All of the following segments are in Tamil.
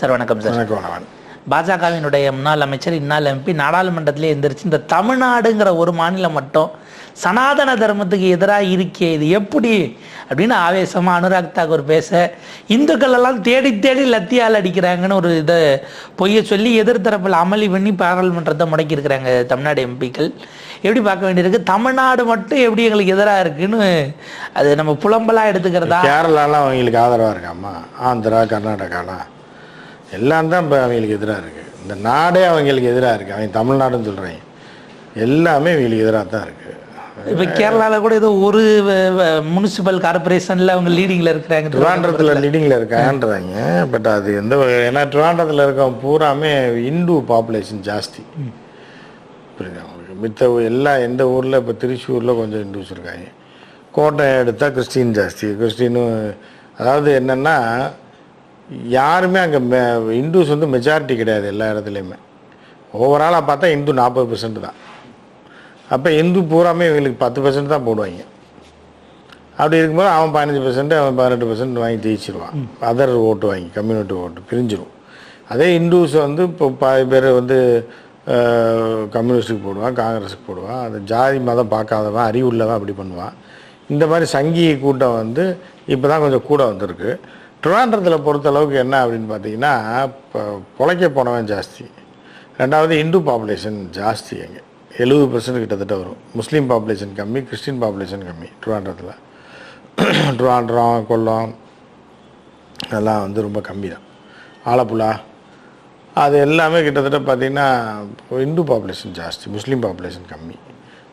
சார் வணக்கம் சார். வணக்கம். பாஜகவினுடைய முன்னாள் அமைச்சர் இந்நாள் எம்பி நாடாளுமன்றத்திலே எந்திரிச்சு இந்த தமிழ்நாடுங்கிற ஒரு மாநிலம் மட்டும் சனாதன தர்மத்துக்கு எதிராக இருக்கே, இது எப்படி அப்படின்னு ஆவேசமாக அனுராக் தாக்கூர் பேச, இந்துக்கள் எல்லாம் தேடி தேடி லத்தியால் அடிக்கிறாங்கன்னு ஒரு இதை பொய்ய சொல்லி எதிர்த்தரப்பில் அமளி பண்ணி பாராளுமன்றத்தை முடக்கியிருக்கிறாங்க தமிழ்நாடு எம்பிக்கள். எப்படி பார்க்க வேண்டியிருக்கு? தமிழ்நாடு மட்டும் எப்படி எங்களுக்கு எதிராக இருக்குன்னு அது நம்ம புலம்பலாக எடுத்துக்கிறதா? கேரளாலாம் அவங்களுக்கு ஆதரவாக இருக்காம்மா, ஆந்திரா கர்நாடகாலாம் எல்லாம் தான் இப்போ அவங்களுக்கு எதிராக இருக்குது. இந்த நாடே அவங்களுக்கு எதிராக இருக்குது. அவங்க தமிழ்நாடுன்னு சொல்கிறேன், எல்லாமே அவங்களுக்கு எதிராக தான் இருக்குது. இப்போ கேரளாவில் கூட ஏதோ ஒரு முனிசிபல் கார்பரேஷனில் அவங்க லீடிங்கில் இருக்கிறாங்க, ட்ரிவாண்ட்ரத்தில் லீடிங்கில் இருக்காங்கன்றாங்க. பட் அது எந்த, ஏன்னா ட்ரிவாண்ட்ரத்தில் இருக்கவங்க பூராமே இந்து பாப்புலேஷன் ஜாஸ்தி புரியுது அவங்களுக்கு. மித்த எந்த ஊரில் இப்போ திருச்சூரில் கொஞ்சம் இந்துஸ் இருக்காங்க, கோட்டை எடுத்தால் கிறிஸ்டின் ஜாஸ்தி. கிறிஸ்டினும் அதாவது என்னென்னா யாருமே அங்கே இந்துஸ் வந்து மெஜாரிட்டி கிடையாது எல்லா இடத்துலையுமே. ஓவராலாக பார்த்தா இந்து 40% தான். அப்போ இந்து பூராமே இவங்களுக்கு 10% தான் போடுவாங்க. அப்படி இருக்கும்போது அவன் 15%, அவன் 18% வாங்கி ஜெயிச்சிருவான். அதர் ஓட்டு வாங்கி கம்யூனிட்டி ஓட்டு பிரிஞ்சிடும். அதே இந்துஸ் வந்து இப்போ பாதி பேர் வந்து கம்யூனிஸ்ட்டுக்கு போடுவான், காங்கிரஸுக்கு போடுவான். அந்த ஜாதி மதம் பார்க்காதவன் அறிவுள்ளவன் அப்படி பண்ணுவான். இந்த மாதிரி சங்கி கூட்டம் வந்து இப்போ தான் கொஞ்சம் கூட வந்திருக்கு. ட்ரிவாண்ட்ரத்தில் பொறுத்தளவுக்கு என்ன அப்படின்னு பார்த்தீங்கன்னா, இப்போ பொழைக்க போனவன் ஜாஸ்தி. ரெண்டாவது இந்து பாப்புலேஷன் ஜாஸ்தி. அங்கே 70% கிட்டத்தட்ட வரும். முஸ்லீம் பாப்புலேஷன் கம்மி, கிறிஸ்டின் பாப்புலேஷன் கம்மி ட்ரிவாண்ட்ரத்தில். ட்ரிவாண்ட்ரம், கொல்லம் அதெல்லாம் வந்து ரொம்ப கம்மி தான். ஆலப்புழா அது எல்லாமே கிட்டத்தட்ட பார்த்திங்கன்னா இந்து பாப்புலேஷன் ஜாஸ்தி, முஸ்லீம் பாப்புலேஷன் கம்மி.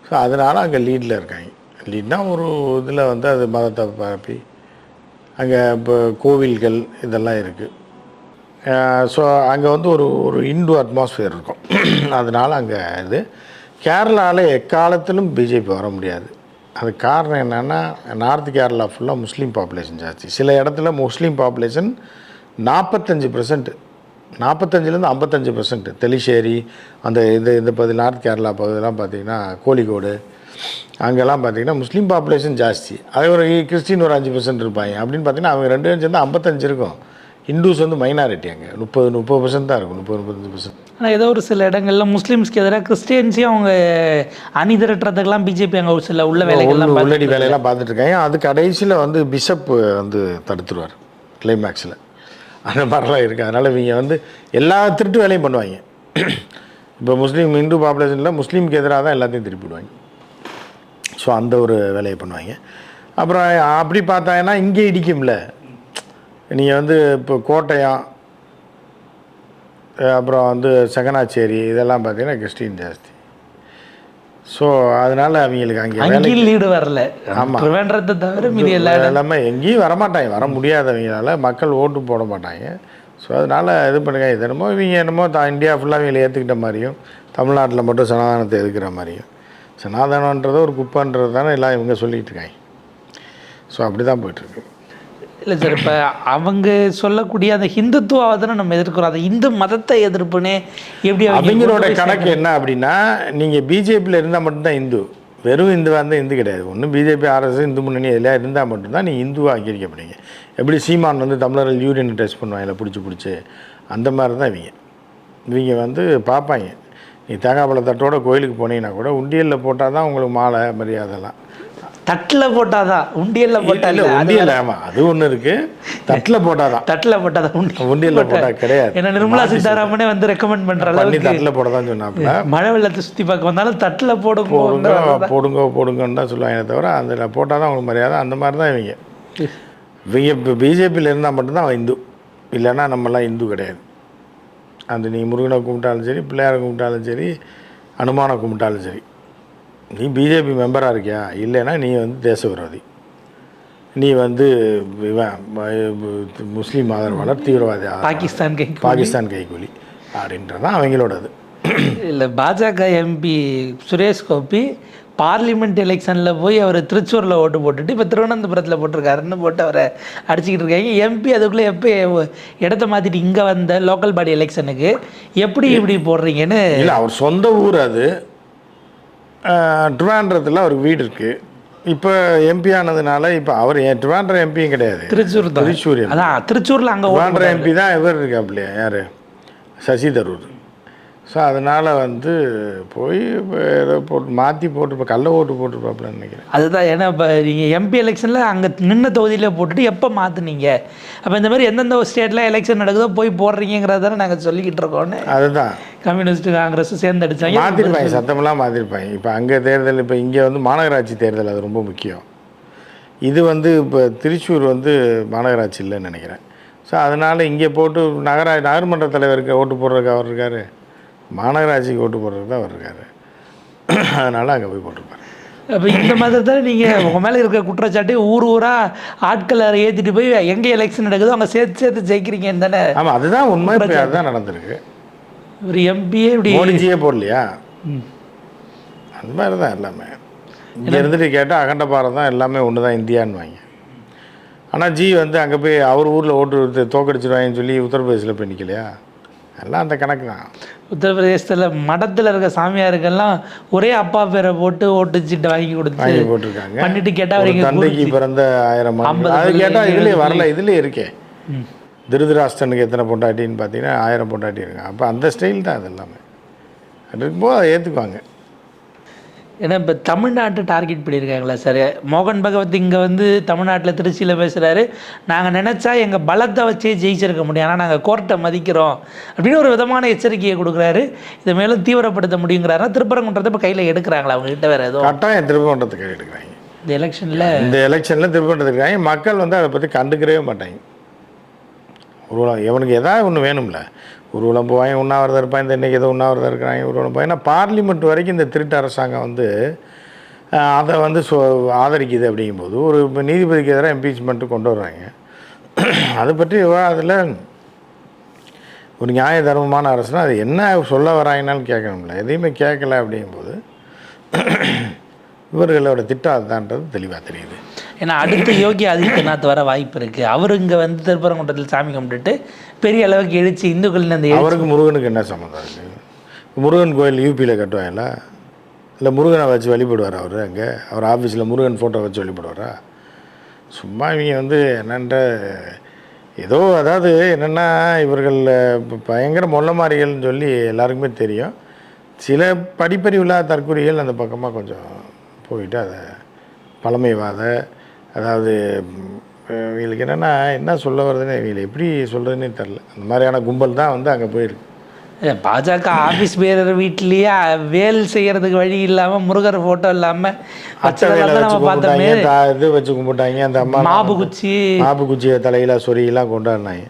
ஸோ அதனால் அங்கே லீடில் இருக்காங்க. லீட்னா ஒரு இதில் வந்து அது மதத்தை பரப்பி அங்கே இப்போ கோவில்கள் இதெல்லாம் இருக்குது. ஸோ அங்கே வந்து ஒரு இந்து அட்மாஸ்ஃபியர் இருக்கும். அதனால் அங்கே இது கேரளாவில் எக்காலத்திலும் பிஜேபி வர முடியாது. அது காரணம் என்னென்னா, நார்த் கேரளா ஃபுல்லாக முஸ்லீம் பாப்புலேஷன் ஜாஸ்தி. சில இடத்துல முஸ்லீம் பாப்புலேஷன் 45%, 45லேருந்து 55%. தெலிஷேரி அந்த இந்த பகுதி நார்த் கேரளா பகுதியெல்லாம் பார்த்திங்கன்னா, கோழிக்கோடு அங்கெல்லாம் பார்த்திங்கன்னா முஸ்லீம் பாப்புலேஷன் ஜாஸ்தி. அதே ஒரு கிறிஸ்டின் ஒரு 5% இருப்பாங்க. அப்படின்னு பார்த்திங்கன்னா அவங்க 2 சேர்ந்து 55 இருக்கும். இந்துஸ் வந்து மைனாரிட்டி அங்கே 30% தான் இருக்கும், 30-35%. ஆனால் ஏதோ ஒரு சில இடங்களில் முஸ்லீம்ஸ்க்கு எதிராக கிறிஸ்டியன்ஸையும் அவங்க அணி திரட்டுறதுக்கெல்லாம் பிஜேபி அங்கே ஒரு சில உள்ளடி வேலையெல்லாம் பார்த்துட்டு இருக்காங்க. அது கடைசியில் வந்து பிஷப் வந்து தடுத்துருவார் கிளைமேக்ஸில். அந்த மாதிரிலாம் இருக்குது. அதனால் இவங்க வந்து எல்லா திருட்டு வேலையும் பண்ணுவாங்க. இப்போ முஸ்லீம் இந்து பாப்புலேஷனில் முஸ்லீமுக்கு எதிராக தான் எல்லாத்தையும் திருப்பிடுவாங்க. ஸோ அந்த ஒரு வேலையை பண்ணுவாங்க. அப்புறம் அப்படி பார்த்தாங்கன்னா இங்கே இடிக்கும்ல, நீங்கள் வந்து இப்போ கோட்டயம், அப்புறம் வந்து சகனாச்சேரி இதெல்லாம் பார்த்தீங்கன்னா கிறிஸ்டின் ஜாஸ்தி. ஸோ அதனால் அவங்களுக்கு அங்கே லீடு வரல. ஆமாம், தவிர மீதி எல்லாமே எங்கேயும் வரமாட்டாங்க, வர முடியாதவங்களால மக்கள் ஓட்டு போட மாட்டாங்க. ஸோ அதனால் இது பண்ணுங்க. இது என்னமோ இவங்க என்னமோ இந்தியா ஃபுல்லாக இவங்களை ஏற்றுக்கிட்ட மாதிரியும், தமிழ்நாட்டில் மட்டும் சனாதனத்தை எதுக்கிற மாதிரியும், சனாதனன்றது ஒரு குப்பைன்றது தானே எல்லாம் இவங்க சொல்லிகிட்டு இருக்காங்க. ஸோ அப்படி தான் போயிட்டுருக்கு. இல்லை சார், இப்போ அவங்க சொல்லக்கூடிய அந்த ஹிந்துத்துவாவை தானே நம்ம எதிர்க்கிறோம். அந்த இந்து மதத்தை எதிர்ப்புனே எப்படி அவங்களோட கணக்கு என்ன அப்படின்னா, நீங்கள் பிஜேபியில் இருந்தால் மட்டும்தான் இந்து, வெறும் இந்துவாக இருந்தால் இந்து கிடையாது. ஒன்று பிஜேபி, ஆர்எஸ், இந்து முன்னணி எல்லாம் இருந்தால் மட்டும்தான் நீங்கள் இந்துவாக அங்கீகரிக்கப்படுங்க. எப்படி சீமான் வந்து தமிழர்கள் யூரியன் டெஸ்ட் பண்ணுவாங்க பிடிச்சி அந்த மாதிரி தான் இவங்க வந்து பார்ப்பாங்க. நீ தேங்காய் பழத்தட்டோட கோயிலுக்கு போனீங்கன்னா கூட உண்டியலில் போட்டால் தான் உங்களுக்கு மாலை மரியாதைலாம். தட்டில் போட்டால் தான், உண்டியலில் போட்டால் உண்டியல். ஆமாம், அது ஒன்று இருக்குது. தட்டில் போட்டால் தான், தட்டில் போட்டால் தான், உண்டியலில் போட்டால் கிடையாது. ஏன்னா நிர்மலா சீதாராமனே வந்து ரெக்கமெண்ட் பண்ணுறாங்க தட்டில் போட தான் சொன்னாப்புல. மழை வெள்ளத்தை சுற்றி பார்க்க வந்தாலும் தட்டில் போடுங்கன்னு தான் சொல்லுவாங்க தவிர அதில் போட்டால் தான் உங்களுக்கு மரியாதை. அந்த மாதிரி தான் இவங்க இப்போ பிஜேபியில் இருந்தால் மட்டும்தான் அவன் இந்து, இல்லைன்னா நம்மளாம் இந்து கிடையாது. அந்த நீ முருகனை கும்பிட்டாலும் சரி, பிள்ளையாரை கும்பிட்டாலும் சரி, அனுமானை கும்பிட்டாலும் சரி, நீ பிஜேபி மெம்பராக இருக்கியா, இல்லைன்னா நீ வந்து தேச விரோதி, நீ வந்து முஸ்லீம் ஆதரவாளர், தீவிரவாதி, பாகிஸ்தான் கைக்கூலி அப்படின்றதான் அவங்களோடது. இல்லை, பாஜக எம்பி சுரேஷ் கோபி பார்லிமெண்ட் எலெக்ஷனில் போய் அவர் திருச்சூரில் ஓட்டு போட்டுட்டு இப்போ திருவனந்தபுரத்தில் போட்டிருக்காருன்னு போட்டு அவரை அடிச்சுக்கிட்டு இருக்காங்க. எம்பி அதுக்குள்ளே எப்போ இடத்த மாற்றிட்டு இங்கே வந்த லோக்கல் பாடி எலெக்ஷனுக்கு எப்படி இப்படி போடுறீங்கன்னு. இல்லை, அவர் சொந்த ஊர் அது. ட்ரிவாண்ட்ரத்தில் அவருக்கு வீடு இருக்குது. இப்போ எம்பி ஆனதுனால இப்போ அவர் ட்ரிவாண்ட்ரம் எம்பியும் கிடையாது, திருச்சூர் தான். திருச்சூர் MP. அதான் திருச்சூரில் அங்கே ட்ரிவாண்ட்ரம் எம்பி தான் இவர் இருக்காப்லையா, யார், சசி தரூர். ஸோ அதனால் வந்து போய் ஏதோ போட்டு மாற்றி போட்டு இப்போ கள்ள ஓட்டு போட்டுருப்பாப்புலன்னு நினைக்கிறேன். அதுதான். ஏன்னா இப்போ நீங்கள் எம்பி எலெக்ஷனில் அங்கே நின்ன தொகுதியில் போட்டுட்டு எப்போ மாற்றுனீங்க? அப்போ இந்த மாதிரி எந்தெந்த ஸ்டேட்டில் எலெக்ஷன் நடக்குதோ போய் போடுறீங்கிறத நாங்கள் சொல்லிக்கிட்டு இருக்கோன்னு. அதுதான் கம்யூனிஸ்ட் காங்கிரஸ் சேர்ந்து அடித்தாங்க, மாற்றிருப்பாங்க, சத்தமெல்லாம் மாற்றிருப்பாங்க. இப்போ அங்கே தேர்தல், இப்போ இங்கே வந்து மாநகராட்சி தேர்தல், அது ரொம்ப முக்கியம். இது வந்து இப்போ திருச்சூர் வந்து மாநகராட்சி இல்லைன்னு நினைக்கிறேன். ஸோ அதனால் இங்கே போட்டு நகர்மன்ற தலைவருக்கு ஓட்டு போடுறதுக்கு அவர் இருக்கார், மாநகராட்சிக்கு ஓட்டு போடுறதுக்கு தான் அவர் இருக்கார். அதனால் அங்கே போய் போட்டிருப்பார். அப்போ இந்த மாதிரி தான் நீங்கள் உங்கள் மேலே இருக்கிற குற்றச்சாட்டு ஊராக ஆட்களை ஏற்றிட்டு போய் எங்கே எலெக்ஷன் நடக்குதோ அங்கே சேர்த்து ஜெயிக்கிறீங்கன்னு தானே? ஆமாம், அதுதான் உண்மை. இப்போ அதுதான் நடந்திருக்கு. ஒரு எம்பியே இப்படி மோடிஜியே போடலையா? அந்த மாதிரி தான் எல்லாமே. இங்கே இருந்துட்டு கேட்டால் அகண்ட பாரதம் தான், எல்லாமே ஒன்று தான், இந்தியான்னு வாங்க. ஆனால் ஜி வந்து அங்கே போய் அவர் ஊரில் ஓட்டு தோக்கடிச்சிடுவாங்கன்னு சொல்லி உத்தரப்பிரதேசில் போய் நிற்கலையா? எல்லாம் அந்த கணக்கு தான். உத்தரப்பிரதேசத்தில் மடத்தில் இருக்க சாமியாருக்கெல்லாம் ஒரே அப்பா பேரை போட்டு ஓட்டு சீட்டை வாங்கி போட்டிருக்காங்க. பண்ணிட்டு கேட்டால் தந்தைக்கு பிறந்த 1000 அது கேட்டால் இதுலேயே வரல, இதுலேயே இருக்கே. திருதராஷ்டிரனுக்கு எத்தனை பொண்டாட்டின்னு பார்த்தீங்கன்னா 1000 பொண்டாட்டி இருக்காங்க. அப்போ அந்த ஸ்டைல் தான் அது எல்லாமே. அது இருக்கும்போது அதை ஏற்றுக்குவாங்க. ஏன்னா இப்போ தமிழ்நாட்டை டார்கெட் பண்ணியிருக்காங்களா சார்? மோகன் பகவத் இங்கே வந்து தமிழ்நாட்டில் திருச்சியில் பேசுகிறாரு, நாங்கள் நினச்சா எங்கள் பலத்தை வச்சே ஜெயிச்சிருக்க முடியும், ஆனால் நாங்கள் கோர்ட்டை மதிக்கிறோம் அப்படின்னு ஒரு விதமான எச்சரிக்கையை கொடுக்குறாரு. இதை மேலும் தீவிரப்படுத்த முடியுங்கிறாருன்னா திருப்பரங்குன்றத்தை இப்போ கையில் எடுக்கிறாங்களா அவங்ககிட்ட? வேறு எதுவும் கட்டாயம் திருப்பரங்குன்றத்தை கையில் எடுக்கிறாங்க. இந்த எலெக்ஷனில் திருப்பரங்குன்றத்தை எடுக்கிறாங்க. மக்கள் வந்து அதை பற்றி கண்டுக்கிறவே மாட்டாங்க. ஊர்வலம் எவனுக்கு எதாவது ஒன்று வேணும்ல, ஊர்வலம் போவாங்க, உண்ணாவிரதம் இருப்பாங்க. இந்த இன்றைக்கி ஏதோ உண்ணாவிரதம் இருக்கிறாங்க, ஊர்வலம் போய். ஏன்னா பார்லிமெண்ட் வரைக்கும் இந்த திருட்டு அரசாங்கம் வந்து அதை வந்து ஆதரிக்குது. அப்படிங்கும்போது ஒரு நீதிபதிக்கு எதிராக இம்பீச்மெண்ட்டு கொண்டு வர்றாங்க. அதை பற்றி அதில் ஒரு நியாய தர்மமான அரசுனா அது என்ன சொல்ல வராங்கன்னாலும் கேட்கணும்ல, எதையுமே கேட்கல. அப்படிங்கும்போது இவர்களோட திட்டம் அதுதான்றது தெளிவாக தெரியுது. ஏன்னா அடுத்து யோகி ஆதித்யநாத் வர வாய்ப்பு இருக்குது. அவர் இங்கே வந்து திருப்பரங்குன்றத்தில் சாமி கும்பிட்டுட்டு பெரிய அளவுக்கு எழுச்சி இந்துக்கள் அந்த அவருக்கு முருகனுக்கு என்ன சம்மந்தம் இருக்குது? முருகன் கோயில் யூபியில் கட்டுவாங்களா? இல்லை முருகனை வச்சு வழிபடுவார் அவர்? அங்கே அவர் ஆஃபீஸில் முருகன் ஃபோட்டோ வச்சு வழிபடுவாரா? சும்மா இவங்க வந்து என்னென்ற ஏதோ, அதாவது என்னென்னா இவர்கள் பயங்கர மொல்லமாரிகள்னு சொல்லி எல்லாருக்குமே தெரியும். சில படிப்பறிவில்லாத தற்கொலைகள் அந்த பக்கமாக கொஞ்சம் போயிட்டு அதை பழமைவாத, அதாவது இவங்களுக்கு என்னென்னா என்ன சொல்ல வருதுன்னு இவங்களை எப்படி சொல்கிறதுன்னே தெரில. அந்த மாதிரியான கும்பல் தான் வந்து அங்கே போயிருக்கு. பாஜக ஆஃபீஸ் பேரர் வீட்லேயே வேல் செய்கிறதுக்கு வழி இல்லாமல் முருகர் ஃபோட்டோ இல்லாமல் இது வச்சு கும்பிட்டாங்க. அந்த அம்மா மாபு குச்சியை தலையில் சொரியெல்லாம் கொண்டாடினாங்க.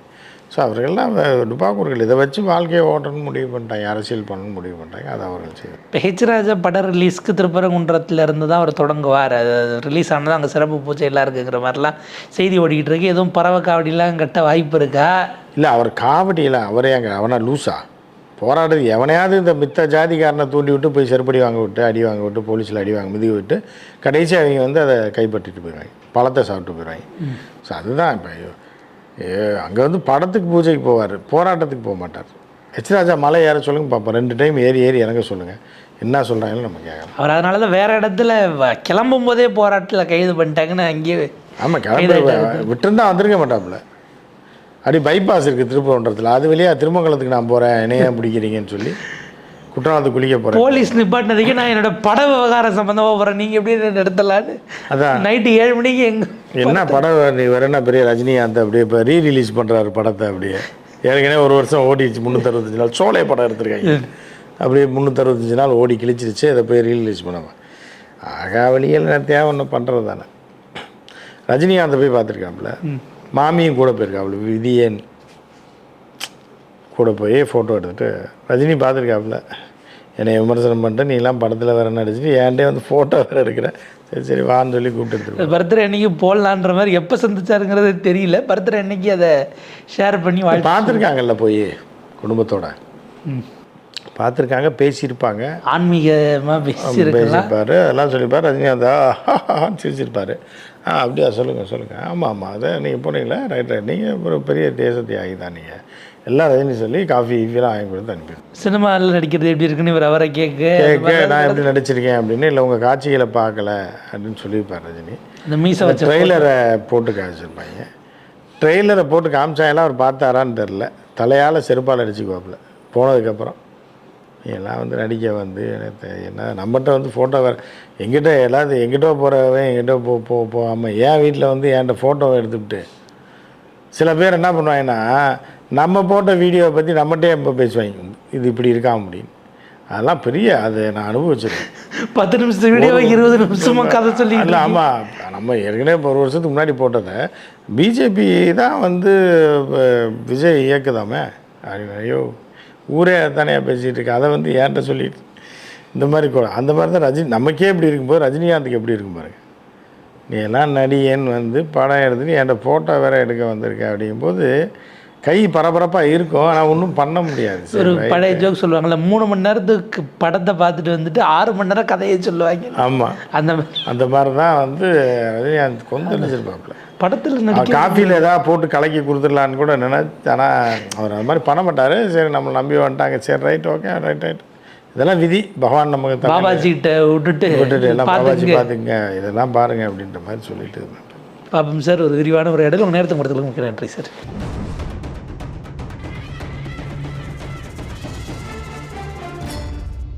ஸோ அவர்கள்லாம் டுபாக்கூர்கள் இதை வச்சு வாழ்க்கையை ஓட்டணும்னு முடிவு பண்ணிட்டாங்க, அரசியல் பண்ணணும்னு முடிவு பண்ணிட்டாங்க. அது அவர்கள் செய்யும். இப்போ ஹெச்ராஜா படம் ரிலீஸ்க்கு திருப்பரங்குன்றத்தில் இருந்து தான் அவர் தொடங்குவார். அது ரிலீஸ் ஆனது அங்கே சிறப்பு பூஜை எல்லாம் இருக்குங்கிற மாதிரிலாம் செய்தி ஓடிக்கிட்டு இருக்கு. எதுவும் பறவை காவடிலாம் கட்ட வாய்ப்பு இருக்கா? இல்லை, அவர் காவடியெல்லாம் அவரே அங்கே அவனா லூஸா போராடுறது. எவனையாவது இந்த மித்த ஜாதிக்காரனை தூண்டி விட்டு போய் செருப்படி வாங்க விட்டு, அடி வாங்க விட்டு, போலீஸில் அடி வாங்க மிதி விட்டு, கடைசி அவங்க வந்து அதை கைப்பற்றிட்டு போயிடுவாங்க, பழத்தை சாப்பிட்டு போயிடுவாங்க. ஸோ அதுதான் இப்போ அங்கே வந்து படத்துக்கு பூஜைக்கு போவார், போராட்டத்துக்கு போக மாட்டார். ஹெச்ராஜா மலை ஏற சொல்லுங்கள் பார்ப்போம், 2 டைம் ஏறி இறங்க சொல்லுங்கள், என்ன சொல்கிறாங்கன்னு நம்ம கேட்கலாம். அவர் அதனால தான் வேறு இடத்துல கிளம்பும் போதே போராட்டத்தில் கைது பண்ணிட்டாங்கன்னு அங்கேயே. ஆமாம், கிளம்பி விட்டுருந்தா வந்திருக்க மாட்டாப்புல. அப்படி பைபாஸ் இருக்குது திருப்பரங்குன்றத்தில், அது வழியாக திருமங்கலத்துக்கு நான் போகிறேன், என்னையா பிடிக்கிறீங்கன்னு சொல்லி குற்றாலத்து குளிக்க போகிறேன். போலீஸ் நிப்பாட்டினதுக்கு நான் என்னோட பட விவகாரம் சம்மந்தமாக போகிறேன், நீங்கள் எப்படி நடத்தலான்னு. அதான் நைட்டு 7 மணிக்கு என்ன படம் நீ வரேன்னா பெரிய ரஜினிகாந்த் அப்படியே இப்போ ரீரிலீஸ் பண்ணுறாரு படத்தை. அப்படியே ஏற்கனவே 1 வருஷம் ஓடிச்சு, 365 நாள் சோலை படம் எடுத்திருக்காங்க. அப்படியே 365 நாள் ஓடி கிழிச்சிருச்சு, அதை போய் ரீரிலீஸ் பண்ணுவேன். ஆகாவளியில் தேவை ஒன்று பண்ணுறது தானே. ரஜினிகாந்தை போய் பார்த்துருக்காப்புல, மாமியும் கூட போயிருக்காப்புல, விதியேன் கூட போய் ஃபோட்டோ எடுத்துகிட்டு ரஜினி பார்த்துருக்காப்புல. என்னை விமர்சனம் பண்ணிட்டு நீலாம் படத்தில் வேறு நடிச்சுட்டு ஏன்டே வந்து ஃபோட்டோ வேறு எடுக்கிறேன், சரி வான்னு சொல்லி கூப்பிட்டு எடுத்துருக்கேன். பர்த்டே அன்னைக்கு போடலான்ற மாதிரி எப்போ சந்திச்சாருங்கிறது தெரியல. பர்த்டே அன்னைக்கு அதை ஷேர் பண்ணி பார்த்துருக்காங்கல்ல போய் குடும்பத்தோட பார்த்துருக்காங்க, பேசியிருப்பாங்க, ஆன்மீகமாக பேசியிருக்கலாம். பேசியிருப்பார், அதெல்லாம் சொல்லியிருப்பார். ரஜினி அந்த சிரிச்சிருப்பார். அப்படியா, சொல்லுங்கள், ஆமாம் அதை நீங்கள் போனீங்களா, ரைட் நீங்கள் ஒரு பெரிய தேச தியாகி தான் நீங்கள், எல்லாம் ரஜினி சொல்லி காஃபி ஈஃபிலாம் வாங்கி கொடுத்து அனுப்பிடுவேன். சினிமாவில் நடிக்கிறது எப்படி இருக்குன்னு இவர் அவரை கேட்க நான் எப்படி நடிச்சிருக்கேன் அப்படின்னு, இல்லை உங்கள் காட்சிகளை பார்க்கல அப்படின்னு சொல்லியிருப்பார் ரஜினி. இந்த மீசை வச்ச ட்ரெய்லரை போட்டு காமிச்சிருப்பாங்க. ட்ரெய்லரை போட்டு காமிச்சாங்கலாம் அவர் பார்த்தாரான்னு தெரில. தலையால் செருப்பால் அடிச்சுக்குவாப்பில் போனதுக்கப்புறம். எல்லாம் வந்து நடிக்க வந்து எனக்கு என்ன நம்மகிட்ட வந்து ஃபோட்டோ வேறு எங்கிட்ட எல்லாத்தையும் எங்கிட்ட போகிறவன் எங்கிட்ட போகாமல் என் வீட்டில் வந்து என்கிட்ட ஃபோட்டோவை எடுத்துக்கிட்டு சில பேர் என்ன பண்ணுவாங்கன்னா நம்ம போட்ட வீடியோவை பற்றி நம்மகிட்டே இப்போ பேசுவாங்க, இது இப்படி இருக்காம அப்படின்னு. அதெல்லாம் பெரிய அது நான் அனுபவிச்சிருக்கேன். 10 நிமிஷம் வீடியோ 20 நிமிஷமாக கதை சொல்லி. இல்லை, ஆமாம், நம்ம ஏற்கனவே இப்போ 1 வருஷத்துக்கு முன்னாடி போட்டதை பிஜேபி தான் வந்து விஜய் இயக்குதாமே அப்படின்னு. ஐயோ, ஊரே தானே பேசிகிட்டு இருக்கு, அதை வந்து ஏன்ட்ட சொல்லிட்டு இந்த மாதிரி அந்த மாதிரி தான் ரஜினி நமக்கே இப்படி இருக்கும்போது ரஜினிகாந்துக்கு எப்படி இருக்கும் பாருங்க. நீ எல்லாம் நடிகன்னு வந்து படம் எடுத்துட்டு என்கிட்ட ஃபோட்டோ வேறு எடுக்க வந்திருக்க அப்படிங்கும்போது கை பரபரப்பாக இருக்கும், ஆனால் ஒன்றும் பண்ண முடியாது. ஒரு பழைய ஜோக் சொல்லுவாங்கள்ல, 3 மணி நேரத்துக்கு படத்தை பார்த்துட்டு வந்துட்டு 6 மணி நேரம் கதையை சொல்லுவாங்க. ஆமாம், அந்த மாதிரி தான் வந்து ரஜினிகாந்த் கொந்தளிச்சிருப்பாப்புல. படத்தில் காஃபியில் ஏதாவது போட்டு கலக்கி கொடுத்துடலான்னு கூட நினைச்சு, ஆனால் அவர் அது மாதிரி பண்ண மாட்டார். சரி, நம்மளை நம்பி வந்துட்டாங்க, சரி ரைட், ஓகே, ரைட், இதெல்லாம் விதி, பகவான் நமக்கு பாபாஜிக்கிட்ட விட்டுட்டு எல்லாம் பாபாஜி பார்த்துங்க, இதெல்லாம் பாருங்கள் அப்படின்ற மாதிரி சொல்லிட்டு பாப்போம் சார். ஒரு விரிவான ஒரு இடையில நேரத்தை கொடுத்துக்கலாம். நன்றி சார்.